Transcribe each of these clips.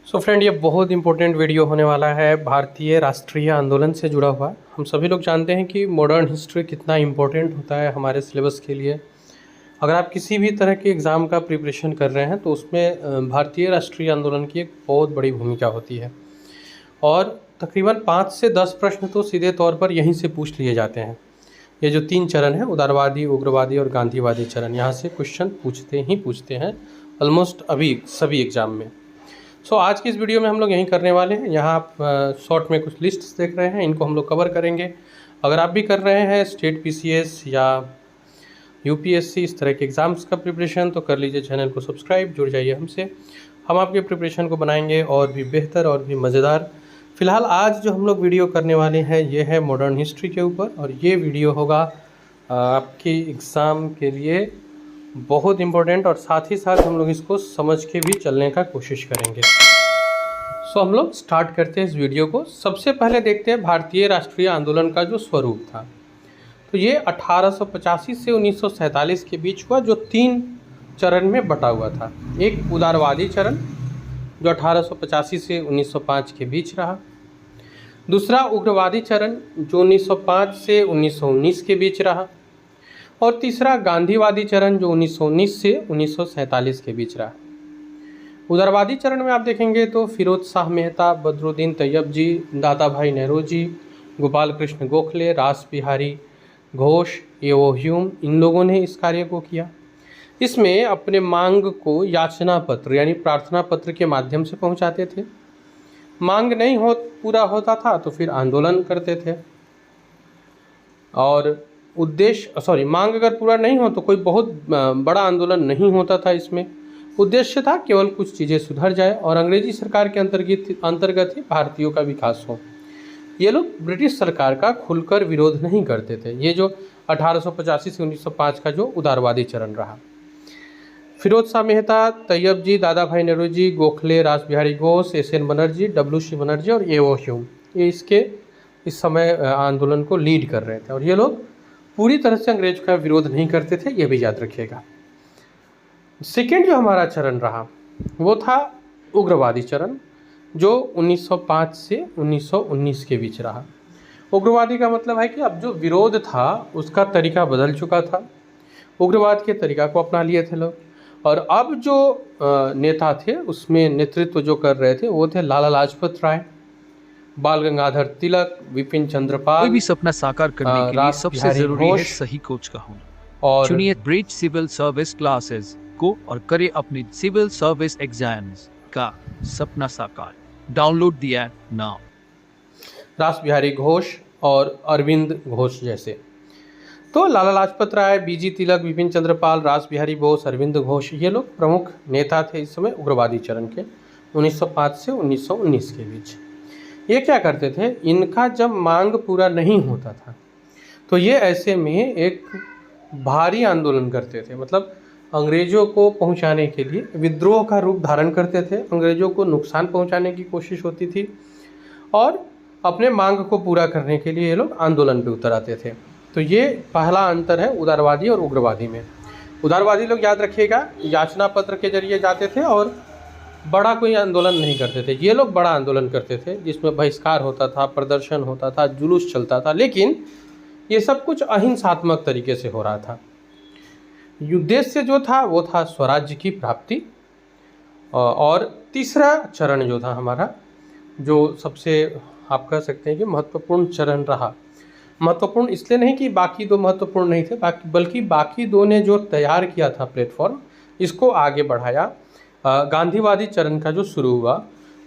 So friend, ये बहुत important video होने वाला है भारतीय राष्ट्रीय आंदोलन से जुड़ा हुआ। हम सभी लोग जानते हैं कि मॉडर्न हिस्ट्री कितना इंपॉर्टेंट होता है हमारे सिलेबस के लिए। अगर आप किसी भी तरह के एग्ज़ाम का प्रिपरेशन कर रहे हैं तो उसमें भारतीय राष्ट्रीय आंदोलन की एक बहुत बड़ी भूमिका होती है और तकरीबन 5 से 10 प्रश्न तो सीधे तौर पर यहीं से पूछ लिए जाते हैं। ये जो 3 चरण हैं, उदारवादी, उग्रवादी और गांधीवादी चरण, यहाँ से क्वेश्चन पूछते हैं ऑलमोस्ट अभी सभी एग्ज़ाम में। सो आज की इस वीडियो में हम लोग यही करने वाले हैं। यहाँ आप शॉर्ट में कुछ लिस्ट्स देख रहे हैं, इनको हम लोग कवर करेंगे। अगर आप भी कर रहे हैं स्टेट पीसीएस या यूपीएससी इस तरह के एग्ज़ाम्स का प्रिपरेशन, तो कर लीजिए चैनल को सब्सक्राइब, जुड़ जाइए हमसे। हम आपके प्रिपरेशन को बनाएंगे और भी बेहतर और भी मज़ेदार। फ़िलहाल आज जो हम लोग वीडियो करने वाले हैं ये है मॉडर्न हिस्ट्री के ऊपर, और ये वीडियो होगा आपके एग्ज़ाम के लिए बहुत इम्पोर्टेंट, और साथ ही साथ हम लोग इसको समझ के भी चलने का कोशिश करेंगे। सो हम लोग स्टार्ट करते हैं इस वीडियो को। सबसे पहले देखते हैं भारतीय राष्ट्रीय आंदोलन का जो स्वरूप था। तो ये 1885 से 1947 के बीच हुआ, जो 3 चरण में बटा हुआ था। एक उदारवादी चरण जो 1885 से 1905 के बीच रहा। दूसरा उग्रवादी चरण जो 1905 से 1919 के बीच रहा। और तीसरा गांधीवादी चरण जो 1919 से 1947 के बीच रहा। उदारवादी चरण में आप देखेंगे तो फिरोज शाह मेहता, बदरुद्दीन तैयब जी, दादा भाई नेहरू, गोपाल कृष्ण गोखले, रास बिहारी घोष, एवो ह्यूम, इन लोगों ने इस कार्य को किया। इसमें अपने मांग को याचना पत्र यानी प्रार्थना पत्र के माध्यम से पहुंचाते थे। मांग नहीं पूरा होता था तो फिर आंदोलन करते थे। और मांग अगर पूरा नहीं हो तो कोई बहुत बड़ा आंदोलन नहीं होता था। इसमें उद्देश्य था केवल कुछ चीज़ें सुधर जाए और अंग्रेजी सरकार के अंतर्गत ही भारतीयों का विकास हो। ये लोग ब्रिटिश सरकार का खुलकर विरोध नहीं करते थे। ये जो 1885 से 1905 का जो उदारवादी चरण रहा। फिरोज शाह मेहता, तैयब जी, दादा भाई नेहरू जी, गोखले, रास बिहारी घोष, एस.एन. बनर्जी, डब्ल्यू.सी. बनर्जी और एवो ह्यूम, ये इस समय आंदोलन को लीड कर रहे थे। और ये लोग पूरी तरह से अंग्रेज का विरोध नहीं करते थे, ये भी याद रखिएगा। सेकेंड जो हमारा चरण रहा वो था उग्रवादी चरण, जो 1905 से 1919 के बीच रहा। उग्रवादी का मतलब है कि अब जो विरोध था उसका तरीका बदल चुका था। उग्रवाद के तरीका को अपना लिए थे लोग, और अब जो नेता थे उसमें नेतृत्व जो कर रहे थे वो थे लाला लाजपत राय, बाल गंगाधर तिलक, विपिन चंद्र पाल। कोई भी सपना साकार करने के लिए सबसे जरूरी है सही कोच का होना। और चुनिए ब्रिज सिविल सर्विस क्लासेस को और करें अपनी सिविल सर्विस एग्जाम्स का सपना साकार। Download the app now. रास बिहारी घोष और अरविंद घोष जैसे। तो लाला लाजपत राय, बीजी तिलक, विपिन चंद्र पाल, रास बिहारी बोस, अरविंद घोष, ये लोग प्रमुख नेता थे इस समय उग्रवादी चरण के 1905 से 1919 के बीच। ये क्या करते थे, इनका जब मांग पूरा नहीं होता था तो ये ऐसे में एक भारी आंदोलन करते थे। मतलब अंग्रेज़ों को पहुंचाने के लिए विद्रोह का रूप धारण करते थे। अंग्रेज़ों को नुकसान पहुंचाने की कोशिश होती थी और अपने मांग को पूरा करने के लिए ये लोग आंदोलन पे उतर आते थे। तो ये पहला अंतर है उदारवादी और उग्रवादी में। उदारवादी लोग याद रखिएगा याचना पत्र के जरिए जाते थे और बड़ा कोई आंदोलन नहीं करते थे। ये लोग बड़ा आंदोलन करते थे जिसमें बहिष्कार होता था, प्रदर्शन होता था, जुलूस चलता था, लेकिन ये सब कुछ अहिंसात्मक तरीके से हो रहा था। उद्देश्य जो था वो था स्वराज्य की प्राप्ति। और तीसरा चरण जो था हमारा, जो सबसे आप कह सकते हैं कि महत्वपूर्ण चरण रहा। महत्वपूर्ण इसलिए नहीं कि बाकी दो महत्वपूर्ण नहीं थे, बल्कि बाकी दो ने जो तैयार किया था प्लेटफॉर्म, इसको आगे बढ़ाया। गांधीवादी चरण का जो शुरू हुआ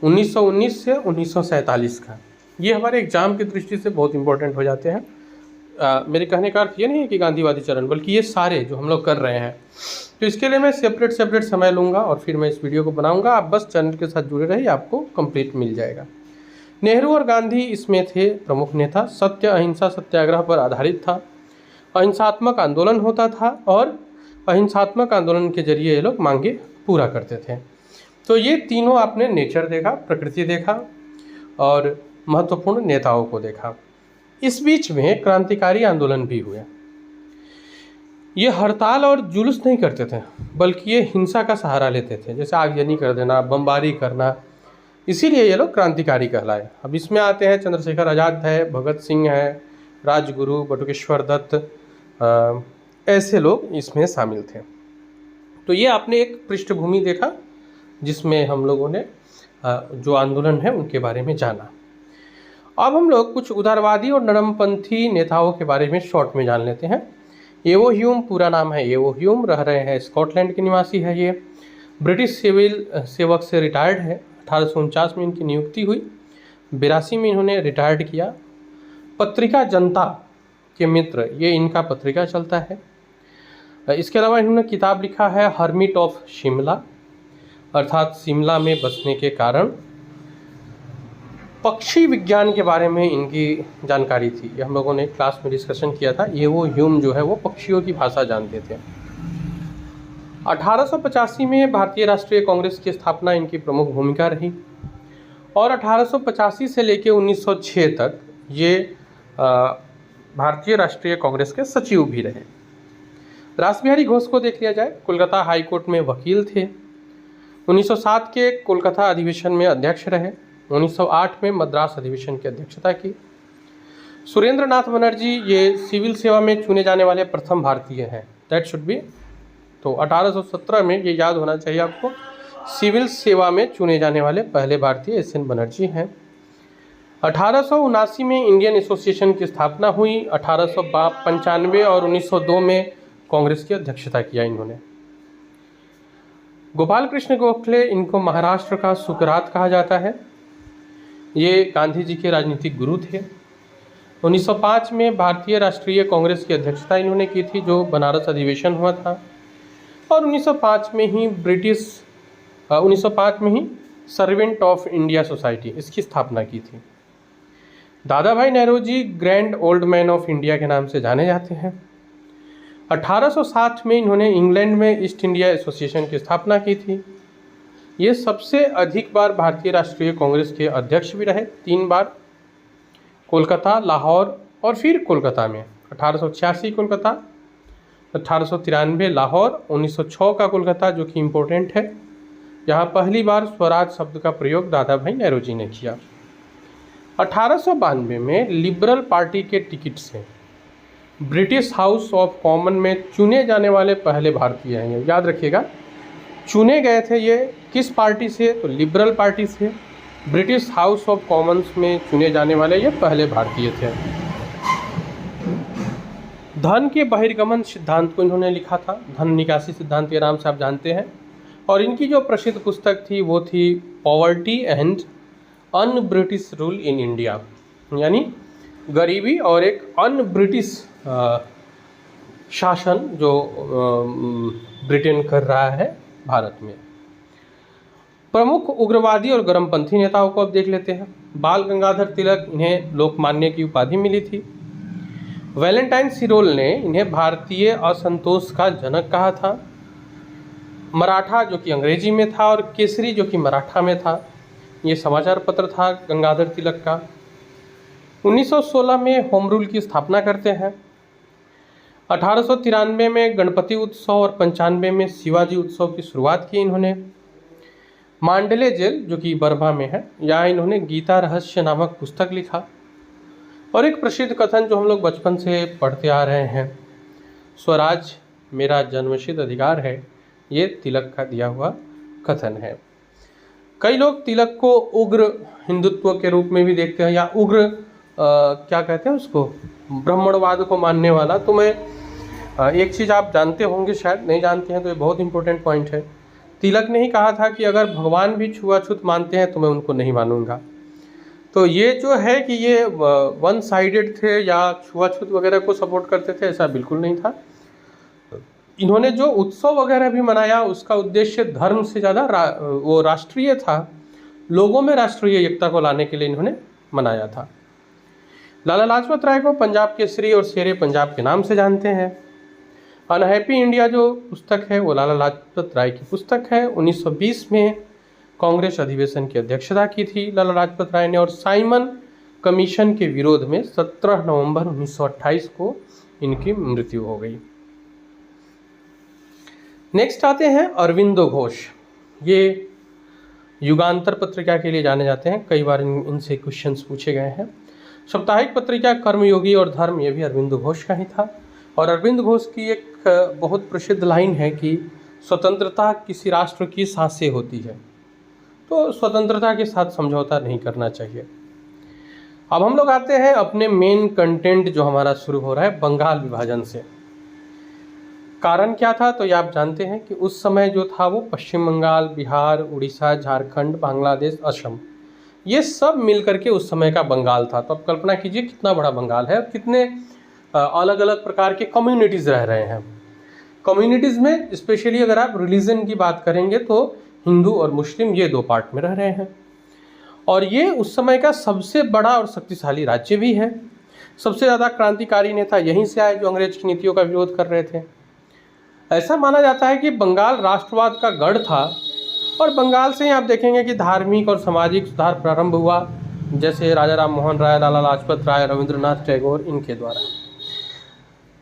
1919 से 1947 का, ये हमारे एग्ज़ाम की दृष्टि से बहुत इंपॉर्टेंट हो जाते हैं। मेरे कहने का अर्थ ये नहीं है कि गांधीवादी चरण, बल्कि ये सारे जो हम लोग कर रहे हैं। तो इसके लिए मैं सेपरेट समय लूँगा और फिर मैं इस वीडियो को बनाऊँगा। आप बस चैनल के साथ जुड़े रहिए, आपको कंप्लीट मिल जाएगा। नेहरू और गांधी इसमें थे प्रमुख नेता। सत्य अहिंसा सत्याग्रह पर आधारित था। अहिंसात्मक आंदोलन होता था और अहिंसात्मक आंदोलन के जरिए ये लोग मांगे पूरा करते थे। तो ये तीनों आपने नेचर देखा, प्रकृति देखा और महत्वपूर्ण नेताओं को देखा। इस बीच में क्रांतिकारी आंदोलन भी हुए। ये हड़ताल और जुलूस नहीं करते थे, बल्कि ये हिंसा का सहारा लेते थे, जैसे आगजनी कर देना, बमबारी करना, इसीलिए ये लोग क्रांतिकारी कहलाए। अब इसमें आते हैं चंद्रशेखर आज़ाद है, भगत सिंह है, राजगुरु, बटुकेश्वर दत्त, ऐसे लोग इसमें शामिल थे। तो ये आपने एक पृष्ठभूमि देखा जिसमें हम लोगों ने जो आंदोलन है उनके बारे में जाना। अब हम लोग कुछ उदारवादी और नरमपंथी नेताओं के बारे में शॉर्ट में जान लेते हैं। एवो ह्यूम पूरा नाम है एवो ह्यूम, रह रहे हैं स्कॉटलैंड के निवासी है। ये ब्रिटिश सिविल सेवक से रिटायर्ड है। 1849 में इनकी नियुक्ति हुई, 82 में इन्होंने रिटायर्ड किया। पत्रिका जनता के मित्र, ये इनका पत्रिका चलता है। इसके अलावा इन्होंने किताब लिखा है हर्मिट ऑफ शिमला, अर्थात शिमला में बसने के कारण। पक्षी विज्ञान के बारे में इनकी जानकारी थी, ये हम लोगों ने क्लास में डिस्कशन किया था। ये वो ह्यूम जो है वो पक्षियों की भाषा जानते थे। 1885 में भारतीय राष्ट्रीय कांग्रेस की स्थापना इनकी प्रमुख भूमिका रही और 1885 से लेकर 1906 तक ये भारतीय राष्ट्रीय कांग्रेस के सचिव भी रहे। रासबिहारी घोष को देख लिया जाए, कोलकाता हाई कोर्ट में वकील थे। 1907 के कोलकाता अधिवेशन में अध्यक्ष रहे। 1908 में मद्रास अधिवेशन की अध्यक्षता की। सुरेंद्र नाथ बनर्जी ये सिविल सेवा में चुने जाने वाले प्रथम भारतीय हैं, दैट शुड बी। तो 1817 में ये याद होना चाहिए आपको, सिविल सेवा में चुने जाने वाले पहले भारतीय SN बनर्जी हैं। 1879 में इंडियन एसोसिएशन की स्थापना हुई। 1895 और 1902 में कांग्रेस की अध्यक्षता किया इन्होंने। गोपाल कृष्ण गोखले, इनको महाराष्ट्र का सुकरात कहा जाता है। ये गांधी जी के राजनीतिक गुरु थे। 1905 में भारतीय राष्ट्रीय कांग्रेस की अध्यक्षता इन्होंने की थी, जो बनारस अधिवेशन हुआ था। और 1905 में ही सर्वेंट ऑफ इंडिया सोसाइटी, इसकी स्थापना की थी। दादा भाई Nehru grand old man of India के नाम से जाने जाते हैं। 1860 में इन्होंने इंग्लैंड में ईस्ट इंडिया एसोसिएशन की स्थापना की थी। ये सबसे अधिक बार भारतीय राष्ट्रीय कांग्रेस के अध्यक्ष भी रहे, 3 बार, कोलकाता, लाहौर और फिर कोलकाता में। 1886 कोलकाता, 1893 लाहौर, 1906 का कोलकाता जो कि इम्पोर्टेंट है, यहाँ पहली बार स्वराज शब्द का प्रयोग दादा भाई नेहरू जी ने किया। 1892 में लिबरल पार्टी के टिकट से ब्रिटिश हाउस ऑफ कॉमन में चुने जाने वाले पहले भारतीय हैं। ये याद रखिएगा, चुने गए थे ये किस पार्टी से, तो लिबरल पार्टी से। ब्रिटिश हाउस ऑफ कॉमन्स में चुने जाने वाले ये पहले भारतीय थे। धन के बहिर्गमन सिद्धांत को इन्होंने लिखा था, धन निकासी सिद्धांत के नाम से आप जानते हैं। और इनकी जो प्रसिद्ध पुस्तक थी वो थी poverty and un British rule in India, यानी गरीबी और एक अन ब्रिटिश शासन जो ब्रिटेन कर रहा है भारत में। प्रमुख उग्रवादी और गर्मपंथी नेताओं को अब देख लेते हैं। बाल गंगाधर तिलक, इन्हें लोकमान्य की उपाधि मिली थी। वैलेंटाइन सिरोल ने इन्हें भारतीय असंतोष का जनक कहा था। मराठा जो कि अंग्रेजी में था और केसरी जो कि मराठा में था, ये समाचार पत्र था गंगाधर तिलक का। 1916 में होम रूल की स्थापना करते हैं। 1893 में गणपति उत्सव और 95 में शिवाजी उत्सव की शुरुआत की इन्होंने। मांडले जेल जो कि बर्मा में है, यहाँ इन्होंने गीता रहस्य नामक पुस्तक लिखा। और एक प्रसिद्ध कथन जो हम लोग बचपन से पढ़ते आ रहे हैं, स्वराज मेरा जन्मसिद्ध अधिकार है, ये तिलक का दिया हुआ कथन है। कई लोग तिलक को उग्र हिंदुत्व के रूप में भी देखते हैं, या उग्र क्या कहते हैं उसको, ब्राह्मणवाद को मानने वाला। तो मैं एक चीज़ आप जानते होंगे, शायद नहीं जानते हैं, तो ये बहुत इंपॉर्टेंट पॉइंट है। तिलक ने ही कहा था कि अगर भगवान भी छुआछूत मानते हैं तो मैं उनको नहीं मानूंगा। तो ये जो है कि ये वन साइडेड थे या छुआछूत वगैरह को सपोर्ट करते थे, ऐसा बिल्कुल नहीं था। इन्होंने जो उत्सव वगैरह भी मनाया उसका उद्देश्य धर्म से ज़्यादा वो राष्ट्रीय था, लोगों में राष्ट्रीय एकता को लाने के लिए इन्होंने मनाया था। लाला लाजपत राय को पंजाब केसरी और शेरे पंजाब के नाम से जानते हैं। अनहैप्पी इंडिया जो पुस्तक है वो लाला लाजपत राय की पुस्तक है। 1920 में कांग्रेस अधिवेशन की अध्यक्षता की थी लाला लाजपत राय ने, और साइमन कमीशन के विरोध में 17 नवंबर 1928 को इनकी मृत्यु हो गई। नेक्स्ट आते हैं अरविंदो घोष। ये युगांतर पत्रिका के लिए जाने जाते हैं, कई बार इनसे क्वेश्चंस पूछे गए हैं। साप्ताहिक पत्रिका कर्मयोगी और धर्म, ये भी अरविंद घोष का ही था। और अरविंद घोष की एक बहुत प्रसिद्ध लाइन है कि स्वतंत्रता किसी राष्ट्र की सांसें होती है, तो स्वतंत्रता के साथ समझौता नहीं करना चाहिए। अब हम लोग आते हैं अपने मेन कंटेंट जो हमारा शुरू हो रहा है बंगाल विभाजन से। कारण क्या था, तो ये आप जानते हैं कि उस समय जो था वो पश्चिम बंगाल, बिहार, उड़ीसा, झारखंड, बांग्लादेश, असम, ये सब मिलकर के उस समय का बंगाल था। तो अब कल्पना कीजिए कितना बड़ा बंगाल है और कितने अलग अलग प्रकार के कम्युनिटीज़ रह रहे हैं। कम्युनिटीज़ में स्पेशली अगर आप रिलीजन की बात करेंगे तो हिंदू और मुस्लिम ये दो पार्ट में रह रहे हैं। और ये उस समय का सबसे बड़ा और शक्तिशाली राज्य भी है। सबसे ज़्यादा क्रांतिकारी नेता यहीं से आए जो अंग्रेज की नीतियों का विरोध कर रहे थे। ऐसा माना जाता है कि बंगाल राष्ट्रवाद का गढ़ था और बंगाल से ही आप देखेंगे कि धार्मिक और सामाजिक सुधार प्रारंभ हुआ, जैसे राजा राम मोहन राय, लाला लाजपत राय, रविंद्रनाथ टैगोर, इनके द्वारा।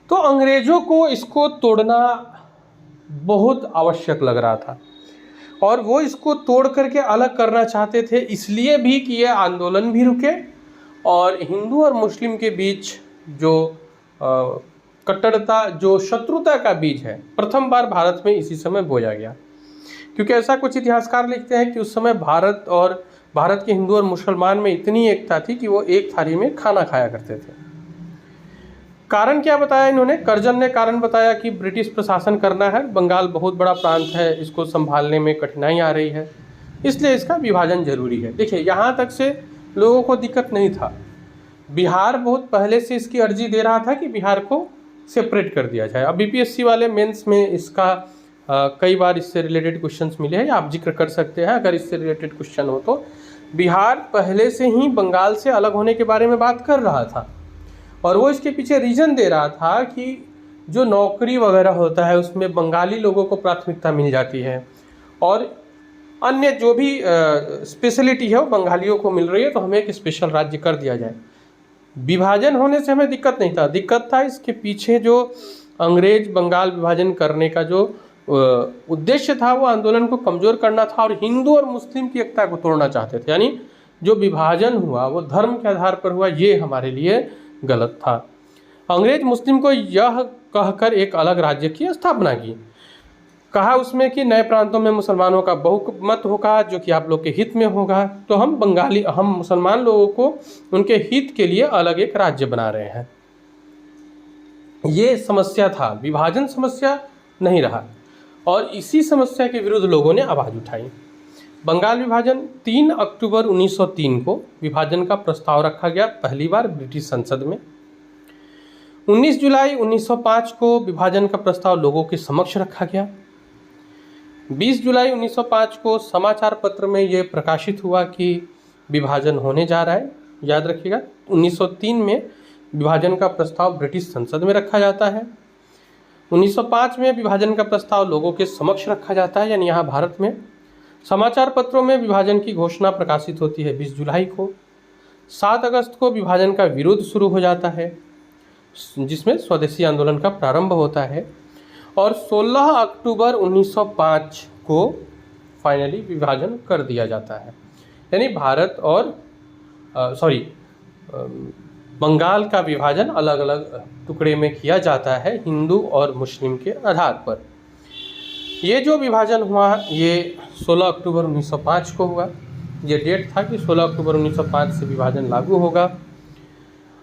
तो अंग्रेजों को इसको तोड़ना बहुत आवश्यक लग रहा था और वो इसको तोड़ करके अलग करना चाहते थे, इसलिए भी कि ये आंदोलन भी रुके और हिंदू और मुस्लिम के बीच जो कट्टरता, जो शत्रुता का बीज है, प्रथम बार भारत में इसी समय बोया गया। क्योंकि ऐसा कुछ इतिहासकार लिखते हैं कि उस समय भारत के हिंदू और मुसलमान में इतनी एकता थी कि वो एक थाली में खाना खाया करते थे। कारण क्या बताया इन्होंने? कर्जन ने कारण बताया कि ब्रिटिश प्रशासन करना है, बंगाल बहुत बड़ा प्रांत है, इसको संभालने में कठिनाई आ रही है, इसलिए इसका विभाजन जरूरी है। देखिए, यहाँ तक से लोगों को दिक्कत नहीं था। बिहार बहुत पहले से इसकी अर्जी दे रहा था कि बिहार को सेपरेट कर दिया जाए। अब बीपीएससी वाले मेंस में इसका कई बार इससे रिलेटेड क्वेश्चंस मिले हैं, आप जिक्र कर सकते हैं अगर इससे रिलेटेड क्वेश्चन हो तो। बिहार पहले से ही बंगाल से अलग होने के बारे में बात कर रहा था और वो इसके पीछे रीज़न दे रहा था कि जो नौकरी वगैरह होता है उसमें बंगाली लोगों को प्राथमिकता मिल जाती है और अन्य जो भी स्पेशलिटी है वो बंगालियों को मिल रही है, तो हमें एक स्पेशल राज्य कर दिया जाए। विभाजन होने से हमें दिक्कत नहीं था, दिक्कत था इसके पीछे जो अंग्रेज बंगाल विभाजन करने का जो उद्देश्य था वो आंदोलन को कमज़ोर करना था और हिंदू और मुस्लिम की एकता को तोड़ना चाहते थे। यानी जो विभाजन हुआ वो धर्म के आधार पर हुआ, ये हमारे लिए गलत था। अंग्रेज मुस्लिम को यह कहकर एक अलग राज्य की स्थापना की, कहा उसमें कि नए प्रांतों में मुसलमानों का बहुमत होगा जो कि आप लोग के हित में होगा, तो हम मुसलमान लोगों को उनके हित के लिए अलग एक राज्य बना रहे हैं। ये समस्या था, विभाजन समस्या नहीं रहा और इसी समस्या के विरुद्ध लोगों ने आवाज़ उठाई। बंगाल विभाजन 3 अक्टूबर 1903 को विभाजन का प्रस्ताव रखा गया पहली बार ब्रिटिश संसद में। 19 जुलाई 1905 को विभाजन का प्रस्ताव लोगों के समक्ष रखा गया। 20 जुलाई 1905 को समाचार पत्र में ये प्रकाशित हुआ कि विभाजन होने जा रहा है। याद रखिएगा, 1903 में विभाजन का प्रस्ताव ब्रिटिश संसद में रखा जाता है। 1905 में विभाजन का प्रस्ताव लोगों के समक्ष रखा जाता है, यानी यहाँ भारत में। समाचार पत्रों में विभाजन की घोषणा प्रकाशित होती है 20 जुलाई को। 7 अगस्त को विभाजन का विरोध शुरू हो जाता है, जिसमें स्वदेशी आंदोलन का प्रारंभ होता है और 16 अक्टूबर 1905 को फाइनली विभाजन कर दिया जाता है। यानी भारत और बंगाल का विभाजन अलग अलग टुकड़े में किया जाता है हिंदू और मुस्लिम के आधार पर। ये जो विभाजन हुआ ये 16 अक्टूबर 1905 को हुआ। ये डेट था कि 16 अक्टूबर 1905 से विभाजन लागू होगा।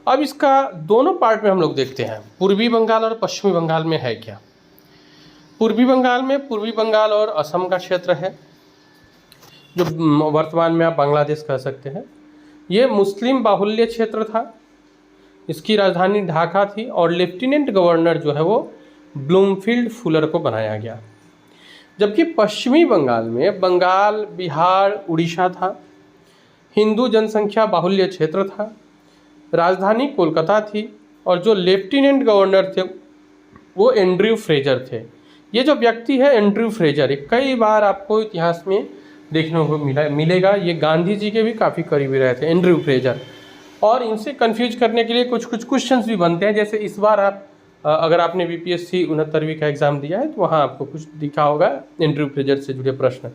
अब इसका दोनों पार्ट में हम लोग देखते हैं, पूर्वी बंगाल और पश्चिमी बंगाल में है क्या। पूर्वी बंगाल में पूर्वी बंगाल और असम का क्षेत्र है, जो वर्तमान में आप बांग्लादेश कह सकते हैं। ये मुस्लिम बाहुल्य क्षेत्र था, इसकी राजधानी ढाका थी और लेफ्टिनेंट गवर्नर जो है वो ब्लूमफील्ड फुलर को बनाया गया। जबकि पश्चिमी बंगाल में बंगाल, बिहार, उड़ीसा था। हिंदू जनसंख्या बाहुल्य क्षेत्र था, राजधानी कोलकाता थी और जो लेफ्टिनेंट गवर्नर थे वो एंड्रयू फ्रेजर थे। ये जो व्यक्ति है एंड्रयू फ्रेजर, कई बार आपको इतिहास में देखने को मिलेगा। ये गांधी जी के भी काफ़ी करीबी रहे थे एंड्रयू फ्रेजर, और इनसे कंफ्यूज करने के लिए कुछ क्वेश्चंस भी बनते हैं। जैसे इस बार आप अगर आपने बीपीएससी 69वीं का एग्ज़ाम दिया है तो वहाँ आपको कुछ दिखा होगा एंड्रयू फ्रेजर से जुड़े प्रश्न।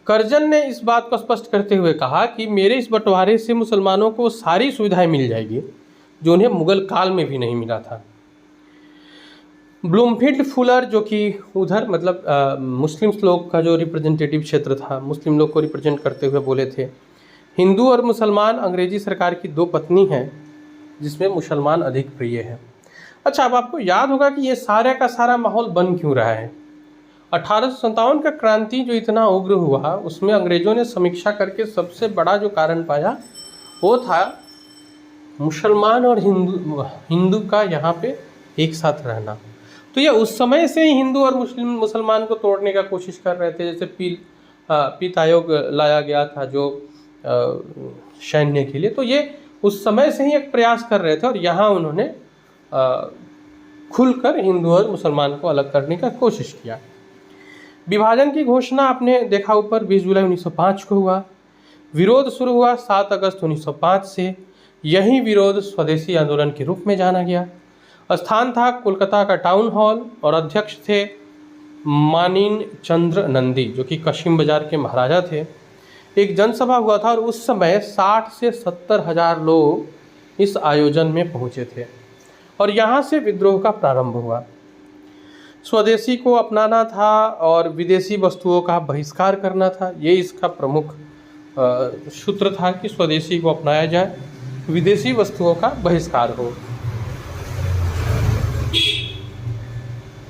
कर्जन ने इस बात को स्पष्ट करते हुए कहा कि मेरे इस बंटवारे से मुसलमानों को सारी सुविधाएं मिल जाएगी जो उन्हें मुगल काल में भी नहीं मिला था। ब्लूमफील्ड फुलर जो कि उधर मतलब मुस्लिम लोग का जो रिप्रेजेंटेटिव क्षेत्र था, मुस्लिम लोग को रिप्रेजेंट करते हुए बोले थे, हिंदू और मुसलमान अंग्रेजी सरकार की दो पत्नी हैं जिसमें मुसलमान अधिक प्रिय है। अच्छा, अब आपको याद होगा कि ये सारे का सारा माहौल बन क्यों रहा है। 1857 का क्रांति जो इतना उग्र हुआ उसमें अंग्रेजों ने समीक्षा करके सबसे बड़ा जो कारण पाया वो था मुसलमान और हिंदू का यहाँ पे एक साथ रहना। तो ये उस समय से ही हिंदू और मुसलमान को तोड़ने का कोशिश कर रहे थे। जैसे पीत आयोग लाया गया था जो सैन्य के लिए, तो ये उस समय से ही एक प्रयास कर रहे थे और यहाँ उन्होंने खुलकर हिंदू और मुसलमान को अलग करने का कोशिश किया। विभाजन की घोषणा आपने देखा ऊपर 20 जुलाई 1905 को हुआ। विरोध शुरू हुआ 7 अगस्त 1905 से। यही विरोध स्वदेशी आंदोलन के रूप में जाना गया। स्थान था कोलकाता का टाउन हॉल और अध्यक्ष थे मानिन चंद्र नंदी जो कि कशिम बाजार के महाराजा थे। एक जनसभा हुआ था और उस समय 60 से 70 हज़ार लोग इस आयोजन में पहुंचे थे और यहाँ से विद्रोह का प्रारंभ हुआ। स्वदेशी को अपनाना था और विदेशी वस्तुओं का बहिष्कार करना था। ये इसका प्रमुख सूत्र था कि स्वदेशी को अपनाया जाए, विदेशी वस्तुओं का बहिष्कार हो।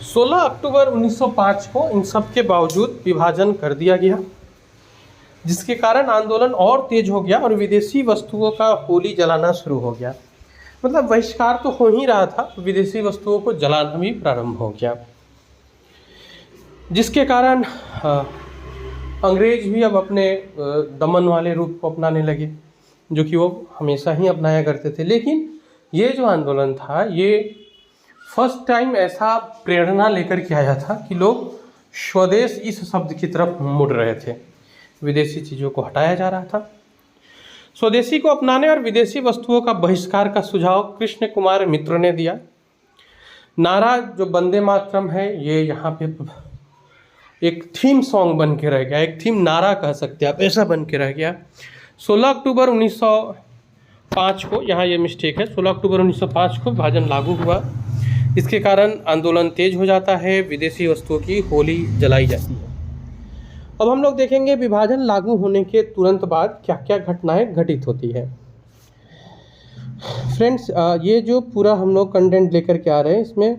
16 अक्टूबर 1905 को इन सब के बावजूद विभाजन कर दिया गया, जिसके कारण आंदोलन और तेज हो गया और विदेशी वस्तुओं का होली जलाना शुरू हो गया। मतलब बहिष्कार तो हो ही रहा था, विदेशी वस्तुओं को जलाना भी प्रारंभ हो गया, जिसके कारण अंग्रेज भी अब अपने दमन वाले रूप को अपनाने लगे जो कि वो हमेशा ही अपनाया करते थे। लेकिन ये जो आंदोलन था ये फर्स्ट टाइम ऐसा प्रेरणा लेकर के आया था कि लोग स्वदेश इस शब्द की तरफ मुड़ रहे थे, विदेशी चीज़ों को हटाया जा रहा था। स्वदेशी को अपनाने और विदेशी वस्तुओं का बहिष्कार का सुझाव कृष्ण कुमार मित्र ने दिया। नारा जो वंदे मातरम है ये यहाँ पे एक थीम सॉन्ग बन के रह गया, एक थीम नारा कह सकते हैं आप, ऐसा बन के रह गया। 16 अक्टूबर 1905 को, यहाँ ये मिस्टेक है, 16 अक्टूबर 1905 को विभाजन लागू हुआ। इसके कारण आंदोलन तेज हो जाता है, विदेशी वस्तुओं की होली जलाई जाती है। अब हम लोग देखेंगे विभाजन लागू होने के तुरंत बाद क्या क्या घटनाएं घटित होती है। फ्रेंड्स, ये जो पूरा हम लोग कंटेंट लेकर के आ रहे हैं इसमें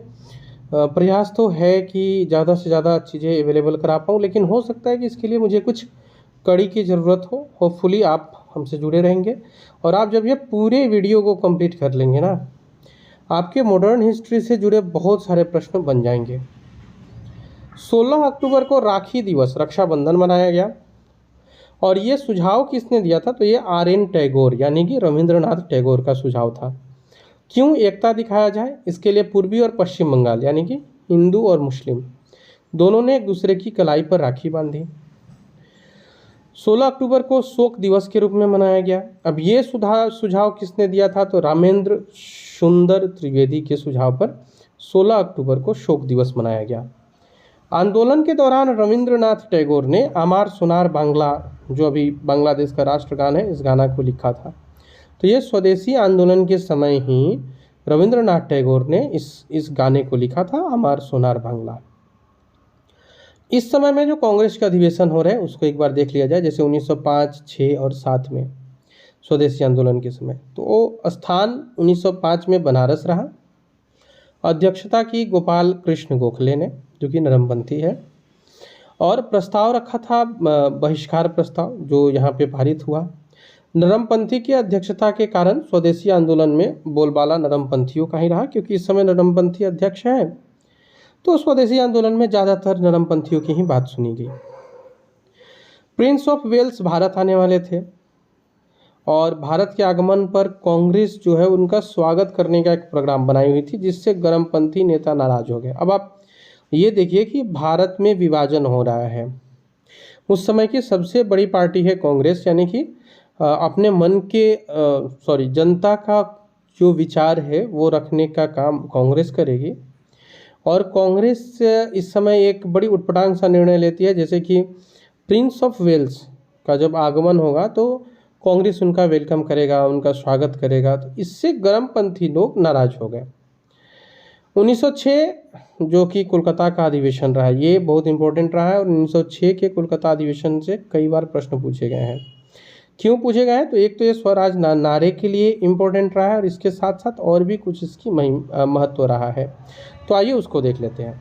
प्रयास तो है कि ज़्यादा से ज़्यादा चीज़ें अवेलेबल करा पाऊँ, लेकिन हो सकता है कि इसके लिए मुझे कुछ कड़ी की ज़रूरत हो। होपफुली आप हमसे जुड़े रहेंगे और आप जब ये पूरे वीडियो को कंप्लीट कर लेंगे ना, आपके मॉडर्न हिस्ट्री से जुड़े बहुत सारे प्रश्न बन जाएंगे। 16 अक्टूबर को राखी दिवस, रक्षाबंधन मनाया गया और ये सुझाव किसने दिया था? तो ये RN टैगोर यानी कि रविंद्रनाथ टैगोर का सुझाव था। क्यों एकता दिखाया जाए, इसके लिए पूर्वी और पश्चिम बंगाल यानी कि हिंदू और मुस्लिम दोनों ने एक दूसरे की कलाई पर राखी बांधी। 16 अक्टूबर को शोक दिवस के रूप में मनाया गया। अब ये सुझाव किसने दिया था? तो रामेंद्र सुंदर त्रिवेदी के सुझाव पर 16 अक्टूबर को शोक दिवस मनाया गया। आंदोलन के दौरान रविंद्रनाथ टैगोर ने अमार सोनार बांग्ला, जो अभी बांग्लादेश का राष्ट्रगान है, इस गाना को लिखा था। तो ये स्वदेशी आंदोलन के समय ही रविंद्रनाथ टैगोर ने इस गाने को लिखा था, अमार सोनार बांग्ला। इस समय में जो कांग्रेस के अधिवेशन हो रहे हैं उसको एक बार देख लिया जाए। जैसे 1905, 6 और 7 में स्वदेशी आंदोलन के समय, तो वो स्थान 1905 में बनारस रहा। अध्यक्षता की गोपाल कृष्ण गोखले ने, जो कि नरमपंथी है, और प्रस्ताव रखा था बहिष्कार प्रस्ताव, जो यहाँ पे पारित हुआ। नरमपंथी की अध्यक्षता के कारण स्वदेशी आंदोलन में बोलबाला नरमपंथियों का ही रहा, क्योंकि इस समय नरमपंथी अध्यक्ष हैं, तो स्वदेशी आंदोलन में ज़्यादातर नरमपंथियों की ही बात सुनी गई। प्रिंस ऑफ वेल्स भारत आने वाले थे और भारत के आगमन पर कांग्रेस जो है उनका स्वागत करने का एक प्रोग्राम बनाई हुई थी, जिससे गर्मपंथी नेता नाराज हो गए। अब आप ये देखिए कि भारत में विभाजन हो रहा है, उस समय की सबसे बड़ी पार्टी है कांग्रेस, यानी कि अपने मन के जनता का जो विचार है वो रखने का काम कांग्रेस करेगी। और कांग्रेस इस समय एक बड़ी उटपटांग सा निर्णय लेती है, जैसे कि प्रिंस ऑफ वेल्स का जब आगमन होगा तो कांग्रेस उनका वेलकम करेगा, उनका स्वागत करेगा। तो इससे गर्मपंथी लोग नाराज हो गए। 1906 जो कि कोलकाता का अधिवेशन रहा, ये बहुत इंपॉर्टेंट रहा है और 1906 के कोलकाता अधिवेशन से कई बार प्रश्न पूछे गए हैं। क्यों पूछे गए हैं? तो एक तो ये स्वराज नारे के लिए इम्पोर्टेंट रहा है और इसके साथ साथ और भी कुछ इसकी महत्व रहा है। तो आइए उसको देख लेते हैं।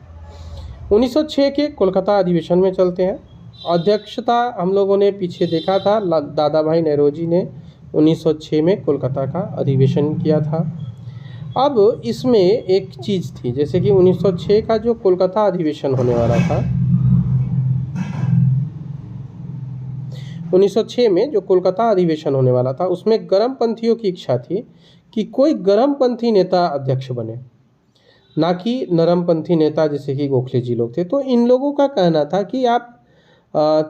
1906 के कोलकाता अधिवेशन में चलते हैं। अध्यक्षता हम लोगों ने पीछे देखा था, दादा भाई नेरोजी ने 1906 में कोलकाता का अधिवेशन किया था। अब इसमें एक चीज़ थी, जैसे कि 1906 का जो कोलकाता अधिवेशन होने वाला था, 1906 में जो कोलकाता अधिवेशन होने वाला था उसमें गर्मपंथियों की इच्छा थी कि कोई गर्मपंथी नेता अध्यक्ष बने, ना कि नरमपंथी नेता जैसे कि गोखले जी लोग थे। तो इन लोगों का कहना था कि आप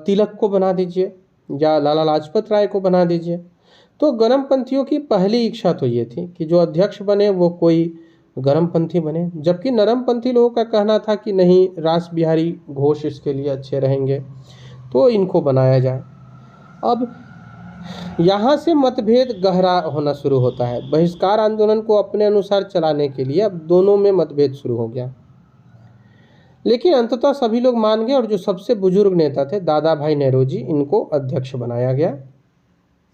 तिलक को बना दीजिए या लाला लाजपत राय को बना दीजिए। तो गर्मपंथियों की पहली इच्छा तो ये थी कि जो अध्यक्ष बने वो कोई गर्मपंथी बने, जबकि नरमपंथी लोगों का कहना था कि नहीं, रास बिहारी घोष इसके लिए अच्छे रहेंगे, तो इनको बनाया जाए। अब यहाँ से मतभेद गहरा होना शुरू होता है। बहिष्कार आंदोलन को अपने अनुसार चलाने के लिए अब दोनों में मतभेद शुरू हो गया, लेकिन अंततः सभी लोग मान गए और जो सबसे बुजुर्ग नेता थे दादा भाई नेरोजी, इनको अध्यक्ष बनाया गया।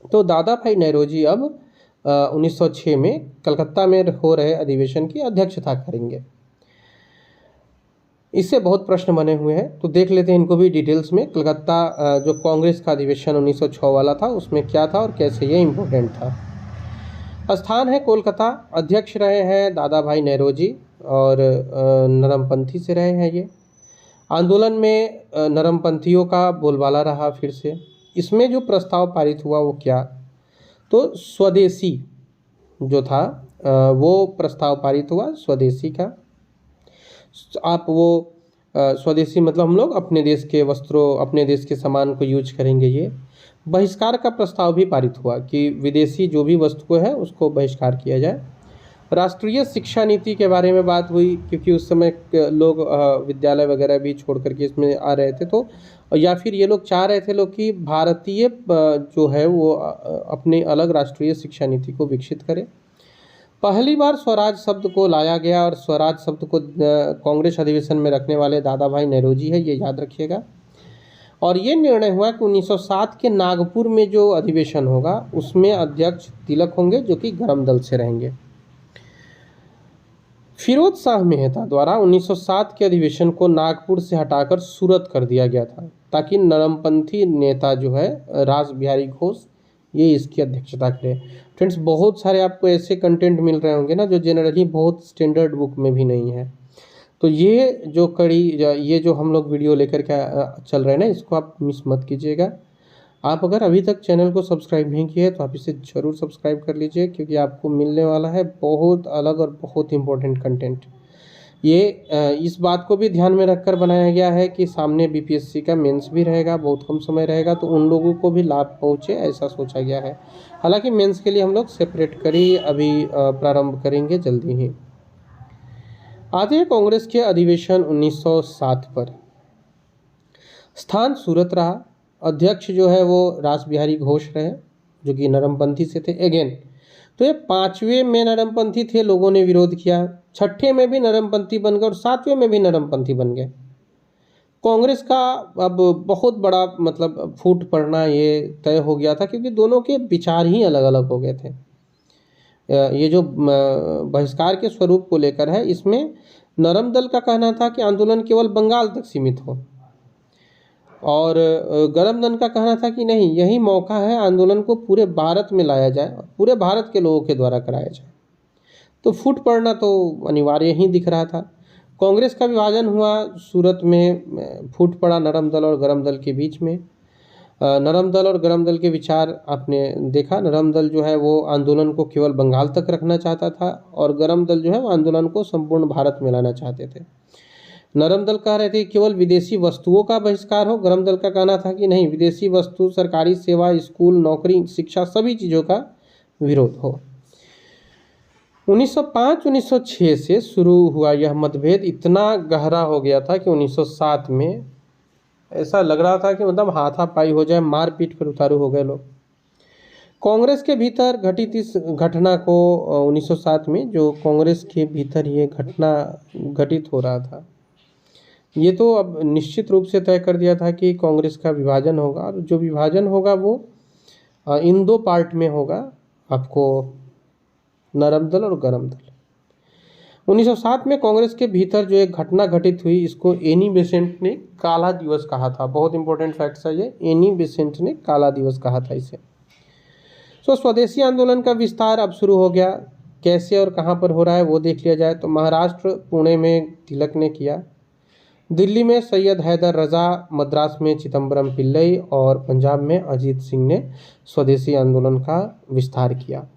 तो दादा भाई नेरोजी अब 1906 में कलकत्ता में हो रहे अधिवेशन की अध्यक्षता करेंगे। इससे बहुत प्रश्न बने हुए हैं, तो देख लेते हैं इनको भी डिटेल्स में। कलकत्ता जो कांग्रेस का अधिवेशन 1906 वाला था उसमें क्या था और कैसे ये इम्पोर्टेंट था। स्थान है कोलकाता। अध्यक्ष रहे हैं दादा भाई नेरोजी और नरमपंथी से रहे हैं ये। आंदोलन में नरमपंथियों का बोलबाला रहा फिर से। इसमें जो प्रस्ताव पारित हुआ वो क्या, तो स्वदेशी जो था वो प्रस्ताव पारित हुआ स्वदेशी का। आप वो स्वदेशी मतलब हम लोग अपने देश के वस्त्रों, अपने देश के सामान को यूज करेंगे। ये बहिष्कार का प्रस्ताव भी पारित हुआ कि विदेशी जो भी वस्तुएं हैं उसको बहिष्कार किया जाए। राष्ट्रीय शिक्षा नीति के बारे में बात हुई, क्योंकि उस समय लोग विद्यालय वगैरह भी छोड़ करके इसमें आ रहे थे, तो या फिर ये लोग चाह रहे थे लोग कि भारतीय जो है वो अपनी अलग राष्ट्रीय शिक्षा नीति को विकसित करे। पहली बार स्वराज शब्द को लाया गया और स्वराज शब्द को कांग्रेस अधिवेशन में रखने वाले दादा भाई नेरोजी है, ये याद रखिएगा। और ये निर्णय हुआ कि 1907 के नागपुर में जो अधिवेशन होगा उसमें अध्यक्ष तिलक होंगे, जो कि गरम दल से रहेंगे। फिरोज शाह मेहता द्वारा 1907 के अधिवेशन को नागपुर से हटाकर सूरत कर दिया गया था, ताकि नरमपंथी नेता जो है रास बिहारी घोष, ये इसकी अध्यक्षता करें। फ्रेंड्स, बहुत सारे आपको ऐसे कंटेंट मिल रहे होंगे ना जो जनरली बहुत स्टैंडर्ड बुक में भी नहीं है। तो ये जो ये जो हम लोग वीडियो लेकर के चल रहे हैं ना, इसको आप मिस मत कीजिएगा। आप अगर अभी तक चैनल को सब्सक्राइब नहीं किए तो आप इसे ज़रूर सब्सक्राइब कर लीजिए, क्योंकि आपको मिलने वाला है बहुत अलग और बहुत इम्पोर्टेंट कंटेंट। ये इस बात को भी ध्यान में रखकर बनाया गया है कि सामने बीपीएससी का मेंस भी रहेगा, बहुत कम समय रहेगा, तो उन लोगों को भी लाभ पहुँचे, ऐसा सोचा गया है। हालांकि मेंस के लिए हम लोग सेपरेट कर ही अभी प्रारंभ करेंगे जल्दी ही। आते हैं कांग्रेस के अधिवेशन 1907 पर। स्थान सूरत रहा। अध्यक्ष जो है वो रास बिहारी घोष रहे, जो कि नरमपंथी से थे अगेन। तो ये 5वें में नरमपंथी थे, लोगों ने विरोध किया। 6ठे में भी नरमपंथी बन गए और 7वें में भी नरमपंथी बन गए। कांग्रेस का अब बहुत बड़ा मतलब फूट पड़ना ये तय हो गया था, क्योंकि दोनों के विचार ही अलग अलग हो गए थे। ये जो बहिष्कार के स्वरूप को लेकर है, इसमें नरम दल का कहना था कि आंदोलन केवल बंगाल तक सीमित हो, और गरम दल का कहना था कि नहीं, यही मौका है, आंदोलन को पूरे भारत में लाया जाए और पूरे भारत के लोगों के द्वारा कराया जाए। तो फूट पड़ना तो अनिवार्य ही दिख रहा था। कांग्रेस का विभाजन हुआ, सूरत में फूट पड़ा नरम दल और गरम दल के बीच में। नरम दल और गरम दल के विचार आपने देखा। नरम दल जो है वो आंदोलन को केवल बंगाल तक रखना चाहता था, और गरम दल जो है वो आंदोलन को संपूर्ण भारत में लाना चाहते थे। नरम दल कह रहे थे केवल विदेशी वस्तुओं का बहिष्कार हो, गरम दल का कहना था कि नहीं, विदेशी वस्तु, सरकारी सेवा, स्कूल, नौकरी, शिक्षा, सभी चीज़ों का विरोध हो। 1905-1906 से शुरू हुआ यह मतभेद इतना गहरा हो गया था कि 1907 में ऐसा लग रहा था कि मतलब हाथापाई हो जाए, मारपीट पर उतारू हो गए लोग। कांग्रेस के भीतर घटित इस घटना को 1907 में जो कांग्रेस के भीतर ये घटना घटित हो रहा था, ये तो अब निश्चित रूप से तय कर दिया था कि कांग्रेस का विभाजन होगा, और जो विभाजन होगा वो इन दो पार्ट में होगा, आपको नरम दल और गरम दल। 1907 में कांग्रेस के भीतर जो एक घटना घटित हुई, इसको एनी बेसेंट ने काला दिवस कहा था। बहुत इंपॉर्टेंट फैक्ट है ये, एनी बेसेंट ने काला दिवस कहा था इसे। तो स्वदेशी आंदोलन का विस्तार अब शुरू हो गया। कैसे और कहाँ पर हो रहा है वो देख लिया जाए तो महाराष्ट्र पुणे में तिलक ने किया, दिल्ली में सैयद हैदर रजा, मद्रास में चिदम्बरम पिल्लई और पंजाब में अजीत सिंह ने स्वदेशी आंदोलन का विस्तार किया।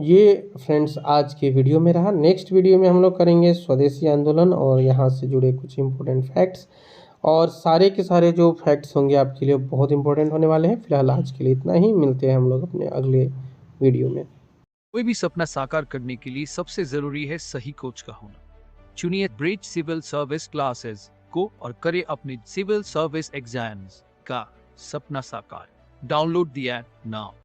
ये फ्रेंड्स आज के वीडियो में रहा। नेक्स्ट वीडियो में हम लोग करेंगे स्वदेशी आंदोलन और यहाँ से जुड़े कुछ इंपॉर्टेंट फैक्ट्स, और सारे के सारे जो फैक्ट्स होंगे आपके लिए बहुत इंपॉर्टेंट होने वाले हैं। फिलहाल आज के लिए इतना ही, मिलते हैं हम लोग अपने अगले वीडियो में। कोई भी सपना साकार करने के लिए सबसे जरूरी है सही कोच का होना। चुनिए ब्रिज सिविल सर्विस क्लासेस को और करें अपने सिविल सर्विस एग्जाम्स का सपना साकार। Download the app now.